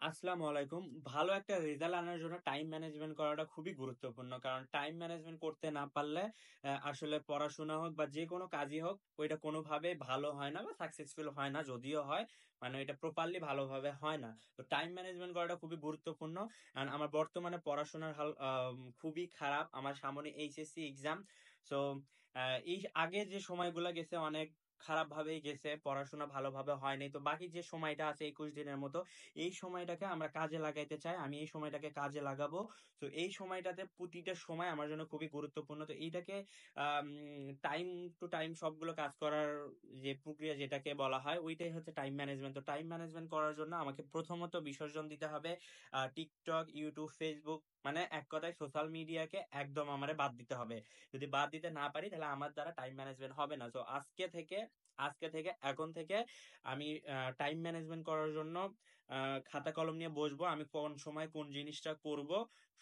আসসালামু আলাইকুম। ভালো একটা রেজাল্ট আনার জন্য টাইম ম্যানেজমেন্ট করাটা খুবই গুরুত্বপূর্ণ। কারণ টাইম ম্যানেজমেন্ট করতে না পারলে আসলে পড়াশোনা হোক বা যেকোনো কাজই হোক, ওইটা কোনোভাবেই ভালো হয় না বা সাকসেসফুল হয় না। যদিও হয়, মানে এটা প্রপারলি ভালোভাবে হয় না। তো টাইম ম্যানেজমেন্ট করাটা খুবই গুরুত্বপূর্ণ। আর আমার বর্তমানে পড়াশোনার হাল খুবই খারাপ। আমার সামনে এইচএসসি এক্সাম। সো এই আগে যে সময়গুলো গেছে অনেক খারাপ ভাবেই গেছে, পড়াশোনা ভালোভাবে হয়নি। তো বাকি যে সময়টা আছে 21 দিনের মতো, এই সময়টাকে আমরা কাজে লাগাইতে চাই। আমি এই সময়টাকে কাজে লাগাবো। তো এই সময়টাতে প্রতিটা সময় আমার জন্য খুবই গুরুত্বপূর্ণ। তো এইটাকে টাইম টু টাইম সবগুলো কাজ করার যে প্রক্রিয়া যেটাকে বলা হয়, ওইটাই হচ্ছে টাইম ম্যানেজমেন্ট। তো টাইম ম্যানেজমেন্ট করার জন্য আমাকে প্রথমত বিসর্জন দিতে হবে টিকটক, ইউটিউব, ফেসবুক, মানে এক কথায় সোশ্যাল মিডিয়াকে একদম আমারে বাদ দিতে হবে। যদি বাদ দিতে না পারি তাহলে আমার দ্বারা টাইম ম্যানেজমেন্ট হবে না। তো আজকে থেকে এখন থেকে আমি টাইম ম্যানেজমেন্ট করার জন্য খাতা কলম নিয়ে বসবো। আমি কোন সময় কোন জিনিসটা করব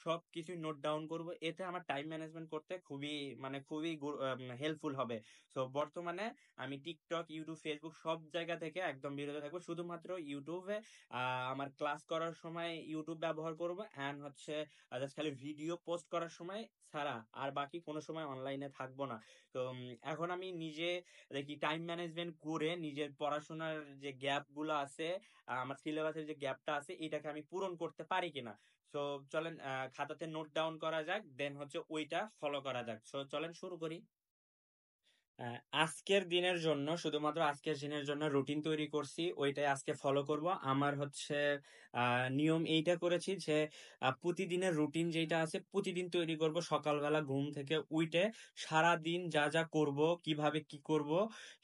সবকিছু নোট ডাউন করব। এতে আমার টাইম ম্যানেজমেন্ট করতে খুবই হেল্পফুল হবে। সো বর্তমানে আমি টিকটক, ইউটিউব, ফেসবুক সব জায়গা থেকে একদম বিরত থাকবো। শুধুমাত্র ইউটিউবে আমার ক্লাস করার সময় ইউটিউব ব্যবহার করব, অ্যান্ড হচ্ছে জাস্ট খালি ভিডিও পোস্ট করার সময় ছাড়া আর বাকি কোনো সময় অনলাইনে থাকবো না। তো এখন আমি নিজে দেখি টাইম ম্যানেজমেন্ট করে নিজের পড়াশোনার যে গ্যাপ গুলো আছে, আমার সিলেবাসের যে গ্যাপটা আছে, এটাকে আমি পূরণ করতে পারি কিনা। সো চলেন খাতাতে নোট ডাউন করা যাক, দেন হচ্ছে ওইটা ফলো করা যাক। সো চলেন শুরু করি। আজকের দিনের জন্য, শুধুমাত্র আজকের দিনের জন্য রুটিন তৈরি করছি, ওইটাই আজকে ফলো করব। আমার হচ্ছে নিয়ম এইটা করেছি যে প্রতিদিনের রুটিন যেটা আছে প্রতিদিন তৈরি করব। সকালবেলা ঘুম থেকে উঠে সারা দিন যা যা করব, কিভাবে কি করব,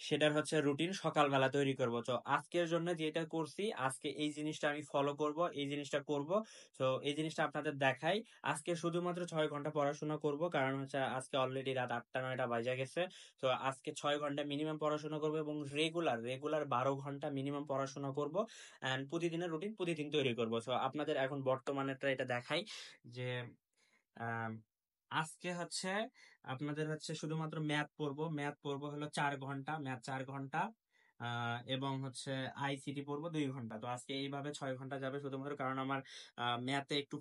সেটার হচ্ছে রুটিন সকালবেলা তৈরি করব। তো আজকের জন্য যেটা করছি, আজকে এই জিনিসটা আমি ফলো করব, এই জিনিসটা করব। তো এই জিনিসটা আপনাদের দেখাই। আজকে শুধুমাত্র 6 ঘন্টা পড়াশোনা করব, কারণ হচ্ছে আজকে অলরেডি রাত 8টা 9টা বাজে গেছে। তো আজকে 6 ঘন্টা মিনিমাম পড়াশোনা করবো এবং রেগুলার রেগুলার 12 ঘন্টা মিনিমাম পড়াশোনা করব। অ্যান্ড প্রতিদিনের রুটিন প্রতিদিন তৈরি করব। তো আপনাদের এখন বর্তমানেরটা এটা দেখাই যে আম, আজকে হচ্ছে আপনাদের হচ্ছে শুধুমাত্র ম্যাথ পড়বো হলো 4 ঘন্টা, ম্যাথ 4 ঘন্টা, এবং হচ্ছে আইসিটি পড়বো 2 ঘন্টা। তো আজকে এইভাবে 6 ঘন্টা যাবে শুধুমাত্র, কারণ আমার ম্যাথে একটু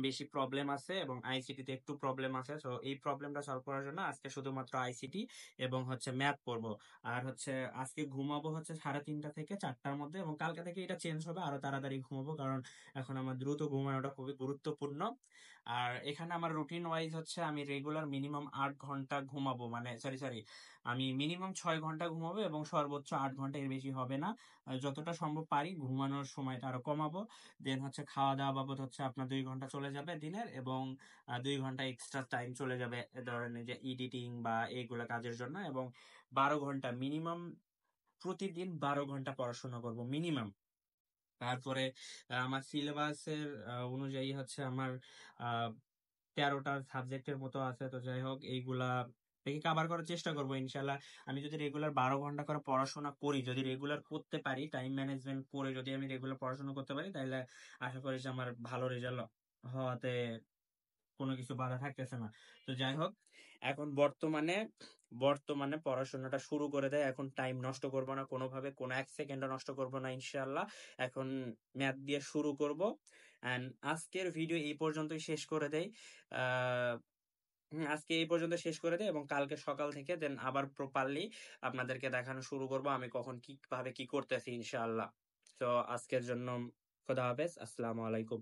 বেশি প্রবলেম আছে এবং আইসিটি তে একটু প্রবলেম আছে। তো এই প্রবলেমটা সলভ করার জন্য আজকে শুধুমাত্র আইসিটি এবং হচ্ছে ম্যাথ পড়বো। আর হচ্ছে আজকে ঘুমাবো হচ্ছে 3:30 থেকে 4টার মধ্যে, এবং কালকে থেকে এটা চেঞ্জ হবে, আরো তাড়াতাড়ি ঘুমাবো, কারণ এখন আমার দ্রুত ঘুমানোটা খুবই গুরুত্বপূর্ণ। আর এখানে আমার রুটিন ওয়াইজ হচ্ছে আমি রেগুলার মিনিমাম 8 ঘন্টা ঘুমাবো, মানে সরি, আমি মিনিমাম 6 ঘন্টা ঘুমাবো এবং সর্বোচ্চ 8 ঘন্টা, এর বেশি হবে না। যতটা সম্ভব পারি ঘুমানোর সময়টা আরো কমাবো। দেন হচ্ছে খাওয়া দাওয়া বাবদ হচ্ছে আপনার 2 ঘন্টা চলে যাবে দিনের, এবং 2 ঘন্টা এক্সট্রা টাইম চলে যাবে ধরেন এই যে এডিটিং বা এইগুলা কাজের জন্য, এবং 12 ঘন্টা মিনিমাম, প্রতিদিন 12 ঘন্টা পড়াশোনা করব মিনিমাম। তারপরে আমার সিলেবাসের অনুযায়ী হচ্ছে আমার 13টা সাবজেক্টের মতো আছে। তো যাই হোক, এইগুলা দেখে কাভার করার চেষ্টা করবো ইনশাল্লাহ। আমি যদি রেগুলার 12 ঘন্টা করে পড়াশোনা করি, যদি রেগুলার করতে পারি, টাইম ম্যানেজমেন্ট করে যদি আমি রেগুলার পড়াশোনা করতে পারি, তাহলে আশা করি যে আমার ভালো রেজাল্ট হওয়াতে কোনো কিছু বাধা থাকতেছে না। তো যাই হোক, এখন বর্তমানে বর্তমানে পড়াশোনাটা শুরু করে দেয়। এখন টাইম নষ্ট করব না কোনোভাবে, কোনো 1 সেকেন্ডও নষ্ট করব না ইনশাআল্লাহ। এখন ম্যাথ দিয়ে শুরু করব। এন্ড আজকের ভিডিও এই পর্যন্তই শেষ করে দেই। আহ আজকে এই পর্যন্ত শেষ করে দেয়, এবং কালকে সকাল থেকে দেন আবার প্রপারলি আপনাদেরকে দেখানো শুরু করব আমি কখন কিভাবে কি করতেছি ইনশাআল্লাহ। তো আজকের জন্য খোদা হাফেজ, আসসালামু আলাইকুম।